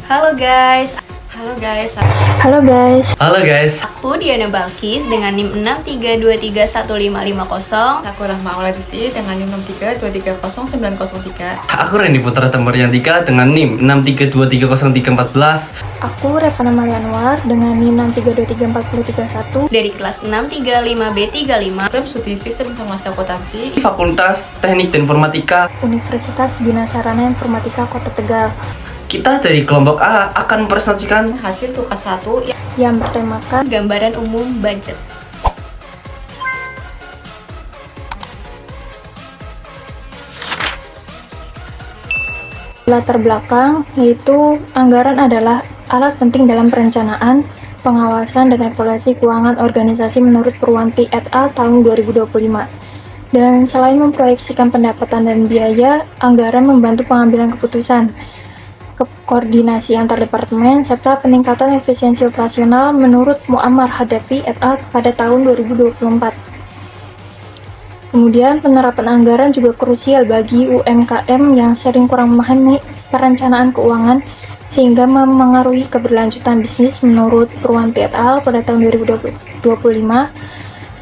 Halo guys, Halo guys, Halo guys, Halo guys, aku Diana Balkis dengan NIM 6323150. aku Rahma Auladisti dengan NIM 632309003. aku Randy Putra Temuriantika dengan NIM 632303414. aku Revana Marianwar dengan NIM 6323431 Dari kelas 635B35 Program Studi Sistem Informasi Akuntansi. Fakultas Teknik dan Informatika. Universitas Bina Sarana Informatika Kota Tegal Kita dari kelompok A akan mempresentasikan Hasil tugas 1 yang bertemakan gambaran umum budget. latar belakang, yaitu anggaran adalah alat penting dalam perencanaan, pengawasan, dan evaluasi keuangan organisasi menurut Purwanti et al. Tahun 2025. Dan selain memproyeksikan pendapatan dan biaya, anggaran membantu pengambilan keputusan, koordinasi antar departemen, serta peningkatan efisiensi operasional menurut Muammar Hadafi et al. Pada tahun 2024. Kemudian penerapan anggaran juga krusial bagi UMKM yang sering kurang memahami perencanaan keuangan sehingga memengaruhi keberlanjutan bisnis menurut Purwanti et al. Pada tahun 2025.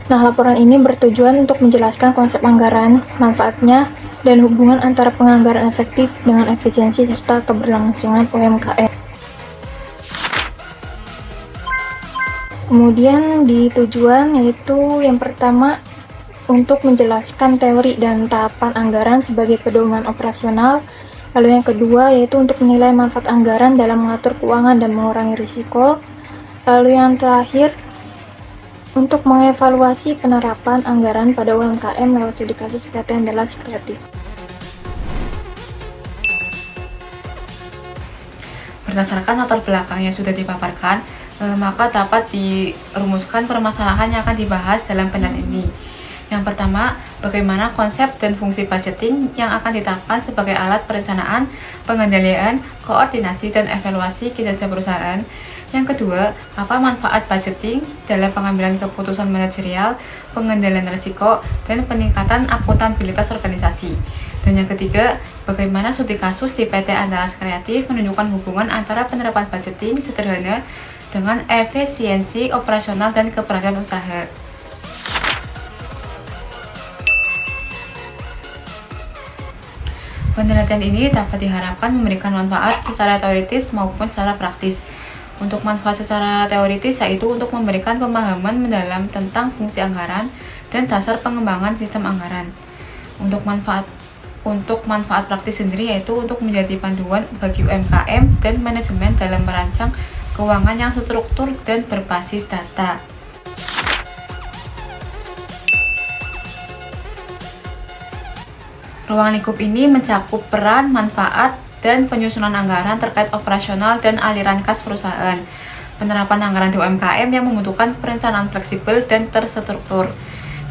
Nah, laporan ini bertujuan untuk menjelaskan konsep anggaran, manfaatnya, dan hubungan antara penganggaran efektif dengan efisiensi serta keberlangsungan UMKM. Kemudian di tujuan yaitu yang pertama untuk menjelaskan teori dan tahapan anggaran sebagai pedoman operasional. Lalu yang kedua yaitu untuk menilai manfaat anggaran dalam mengatur keuangan dan mengurangi risiko. Lalu yang terakhir untuk mengevaluasi penerapan anggaran pada UMKM lewat studi kasus PT Andalas Kreatif. Berdasarkan latar belakang yang sudah dipaparkan, maka dapat dirumuskan permasalahan yang akan dibahas dalam penelitian ini. Yang pertama, bagaimana konsep dan fungsi budgeting yang akan ditetapkan sebagai alat perencanaan, pengendalian, koordinasi, dan evaluasi kinerja perusahaan. Yang kedua, apa manfaat budgeting dalam pengambilan keputusan manajerial, pengendalian risiko, dan peningkatan akuntabilitas organisasi. Dan yang ketiga, bagaimana studi kasus di PT Andalas Kreatif menunjukkan hubungan antara penerapan budgeting sederhana dengan efisiensi operasional dan keberhasilan usaha. Penelitian ini dapat diharapkan memberikan manfaat secara teoritis maupun secara praktis. Untuk manfaat secara teoritis yaitu untuk memberikan pemahaman mendalam tentang fungsi anggaran dan dasar pengembangan sistem anggaran. Untuk manfaat praktis sendiri yaitu untuk menjadi panduan bagi UMKM dan manajemen dalam merancang keuangan yang struktur dan berbasis data. Ruang lingkup ini mencakup peran, manfaat, dan penyusunan anggaran terkait operasional dan aliran kas perusahaan. Penerapan anggaran di UMKM yang membutuhkan perencanaan fleksibel dan terstruktur.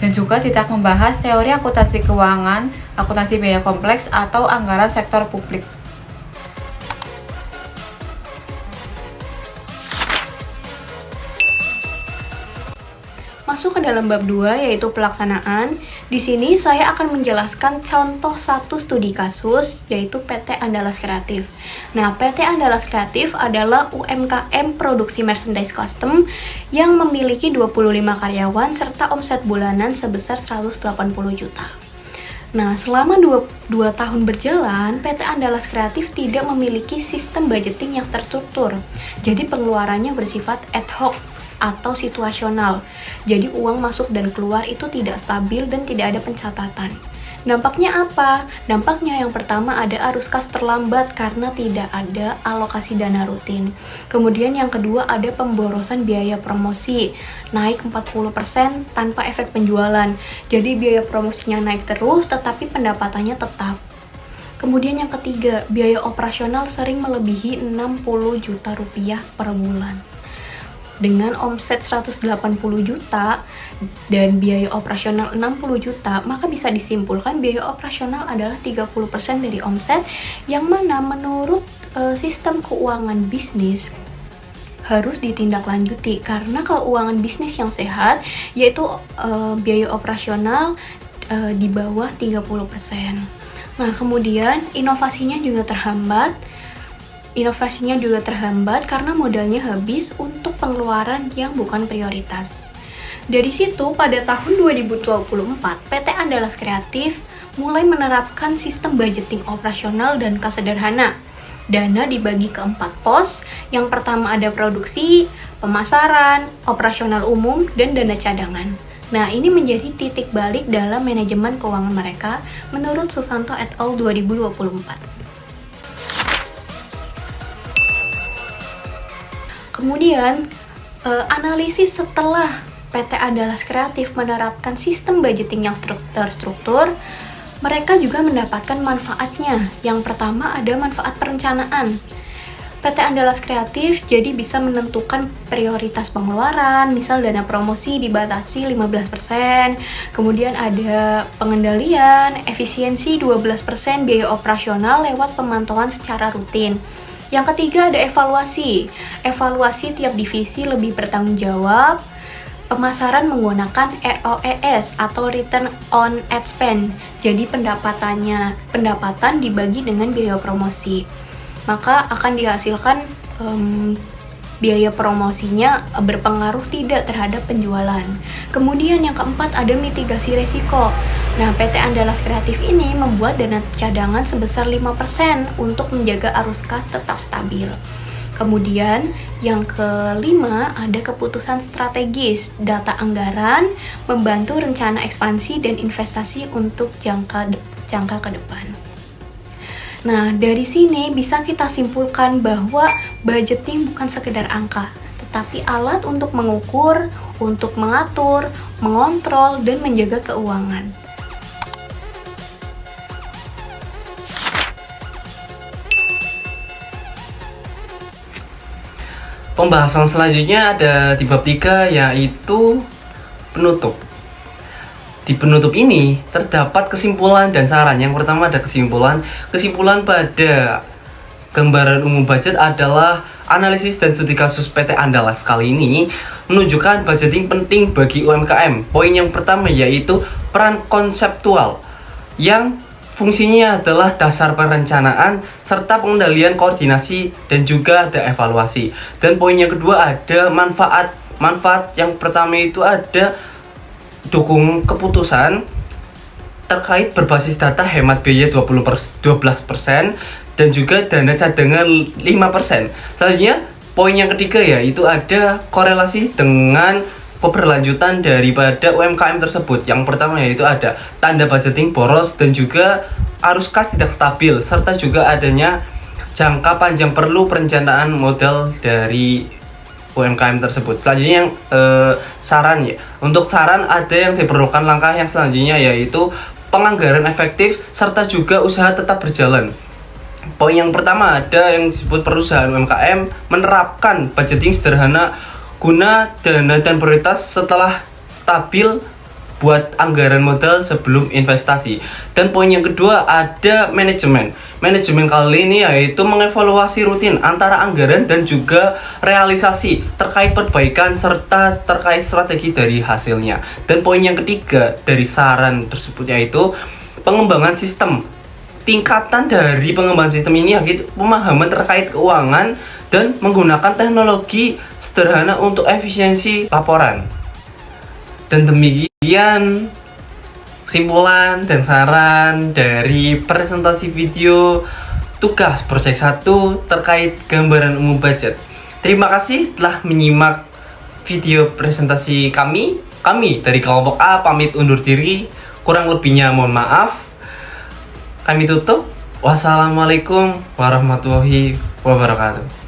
Dan juga tidak membahas teori akuntansi keuangan, akuntansi biaya kompleks, atau anggaran sektor publik. Masuk ke dalam bab 2 yaitu pelaksanaan. Di sini saya akan menjelaskan contoh satu studi kasus yaitu PT Andalas Kreatif. Nah, PT Andalas Kreatif adalah UMKM produksi merchandise custom yang memiliki 25 karyawan serta omset bulanan sebesar 180 juta. Nah, selama 2 tahun berjalan, PT Andalas Kreatif tidak memiliki sistem budgeting yang terstruktur. Jadi pengeluarannya bersifat ad hoc atau situasional. Jadi uang masuk dan keluar itu tidak stabil dan tidak ada pencatatan. Dampaknya apa? Dampaknya yang pertama ada arus kas terlambat karena tidak ada alokasi dana rutin. Kemudian yang kedua ada pemborosan biaya promosi, naik 40% tanpa efek penjualan. Jadi biaya promosinya naik terus tetapi pendapatannya tetap. Kemudian yang ketiga, biaya operasional sering melebihi 60 juta rupiah per bulan. Dengan omset 180 juta dan biaya operasional 60 juta, maka bisa disimpulkan biaya operasional adalah 30% dari omset, yang mana menurut sistem keuangan bisnis harus ditindaklanjuti karena keuangan bisnis yang sehat yaitu biaya operasional di bawah 30%. Nah, kemudian inovasinya juga terhambat inovasinya juga terhambat karena modalnya habis untuk pengeluaran yang bukan prioritas. Dari situ, pada tahun 2024, PT Andalas Kreatif mulai menerapkan sistem budgeting operasional dan kas sederhana. Dana dibagi ke 4 pos. Yang pertama ada produksi, pemasaran, operasional umum, dan dana cadangan. Nah, ini menjadi titik balik dalam manajemen keuangan mereka menurut Susanto et al. 2024. Kemudian, analisis setelah PT Andalas Kreatif menerapkan sistem budgeting yang terstruktur, mereka juga mendapatkan manfaatnya. Yang pertama ada manfaat perencanaan. PT Andalas Kreatif jadi bisa menentukan prioritas pengeluaran, misal dana promosi dibatasi 15%, kemudian ada pengendalian, efisiensi 12% biaya operasional lewat pemantauan secara rutin. Yang ketiga ada evaluasi. Evaluasi tiap divisi lebih bertanggung jawab. Pemasaran menggunakan ROES atau Return on Ad Spend. Jadi pendapatan dibagi dengan biaya promosi. Maka akan dihasilkan biaya promosinya berpengaruh tidak terhadap penjualan. Kemudian yang keempat ada mitigasi resiko. Nah, PT Andalas Kreatif ini membuat dana cadangan sebesar 5% untuk menjaga arus kas tetap stabil. Kemudian yang kelima ada keputusan strategis, data anggaran, membantu rencana ekspansi dan investasi untuk jangka ke depan. Nah, dari sini bisa kita simpulkan bahwa budgeting bukan sekedar angka, tetapi alat untuk mengukur, untuk mengatur, mengontrol, dan menjaga keuangan. Pembahasan selanjutnya ada di bab 3, yaitu penutup. Di penutup ini terdapat kesimpulan dan saran. Yang pertama ada kesimpulan. Kesimpulan pada gambaran umum budget adalah analisis dan studi kasus PT Andalas kali ini menunjukkan budgeting penting bagi UMKM. Poin yang pertama yaitu peran konseptual yang fungsinya adalah dasar perencanaan serta pengendalian koordinasi dan juga ada evaluasi. Dan poin yang kedua ada manfaat. Manfaat yang pertama itu ada dukung keputusan terkait berbasis data hemat biaya 12% dan juga dana cadangan 5%. Selanjutnya poin yang ketiga yaitu ada korelasi dengan keberlanjutan daripada UMKM tersebut. Yang pertama yaitu ada tanda budgeting boros dan juga arus kas tidak stabil, serta juga adanya jangka panjang perlu perencanaan modal dari UMKM tersebut. Selanjutnya yang saran ya. Untuk saran ada yang diperlukan langkah yang selanjutnya yaitu penganggaran efektif serta juga usaha tetap berjalan. Poin yang pertama ada yang disebut perusahaan UMKM menerapkan budgeting sederhana guna dana dan prioritas setelah stabil buat anggaran modal sebelum investasi. Dan poin yang kedua ada manajemen. Manajemen kali ini yaitu mengevaluasi rutin antara anggaran dan juga realisasi terkait perbaikan serta terkait strategi dari hasilnya. Dan poin yang ketiga dari saran tersebut yaitu pengembangan sistem. Tingkatan dari pengembangan sistem ini yaitu pemahaman terkait keuangan dan menggunakan teknologi sederhana untuk efisiensi laporan. Dan demikian kesimpulan dan saran dari presentasi video tugas proyek 1 terkait gambaran umum budget. Terima kasih telah menyimak video presentasi kami. Kami dari kelompok A pamit undur diri. Kurang lebihnya mohon maaf. Kami tutup. Wassalamualaikum warahmatullahi wabarakatuh.